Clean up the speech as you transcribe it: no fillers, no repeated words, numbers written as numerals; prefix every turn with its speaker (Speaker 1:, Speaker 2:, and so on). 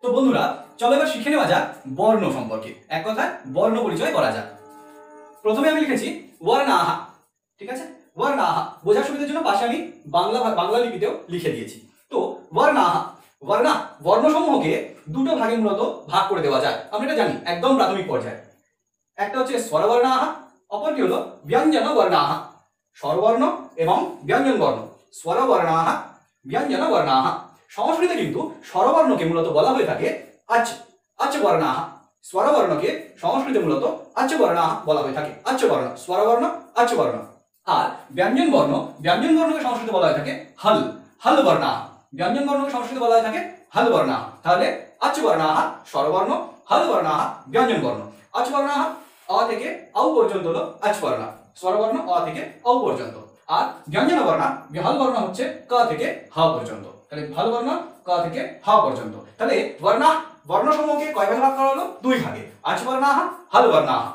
Speaker 1: তো বন্ধুরা, চলো এবার শিখে নেওয়া যাক বর্ণ সম্পর্কে। এক কথায় বর্ণ পরিচয় করা যাক। প্রথমে আমি লিখেছি ওয়ার্ণাহা, ঠিক আছে? ওয়ার্ণাহা বোঝার সুবিধার জন্য পাশে আমি বাংলা লিপিতেও লিখে দিয়েছি। তো ওয়ার্ণাহা, বর্ণসমূহকে দুটো ভাগে মূলত ভাগ করে দেওয়া যায়। আমরা এটা জানি একদম প্রাথমিক পর্যায়ে। একটা হচ্ছে স্বরবর্ণাহা, অপরটি হলো ব্যঞ্জন বর্ণাহা। স্বরবর্ণ এবং ব্যঞ্জন বর্ণ, স্বরবর্ণাহা ব্যঞ্জন বর্ণাহা। সংস্কৃতে কিন্তু স্বরবর্ণকে মূলত বলা হয়ে থাকে আচ বর্ণাহা। স্বরবর্ণকে সংস্কৃতে মূলত আচ বর্ণাহা বলা হয়ে থাকে। আচ বর্ণ, স্বরবর্ণ, আচ বর্ণ। আর ব্যঞ্জন বর্ণকে সংস্কৃতে বলা হয়ে থাকে হল বর্ণাহা। ব্যঞ্জন বর্ণকে সংস্কৃতে বলা হয়ে থাকে হল বর্ণাহা। তাহলে আচ বর্ণাহা স্বরবর্ণ, হল বর্ণাহা ব্যঞ্জন বর্ণ। আচ বর্ণাহা অ থেকে আউ পর্যন্ত হলো আচ বর্ণ, স্বরবর্ণ অ থেকে আউ পর্যন্ত। আর ব্যঞ্জন বর্ণ, হল বর্ণ হচ্ছে ক থেকে হ পর্যন্ত। তাহলে হল বর্ণ ক থেকে হ পর্যন্ত। তাহলে বর্ণসমূহকে কয় ভাগে ভাগ করা হলো? দুই ভাগে, আচ বর্ণাহা, হল বর্ণাহা।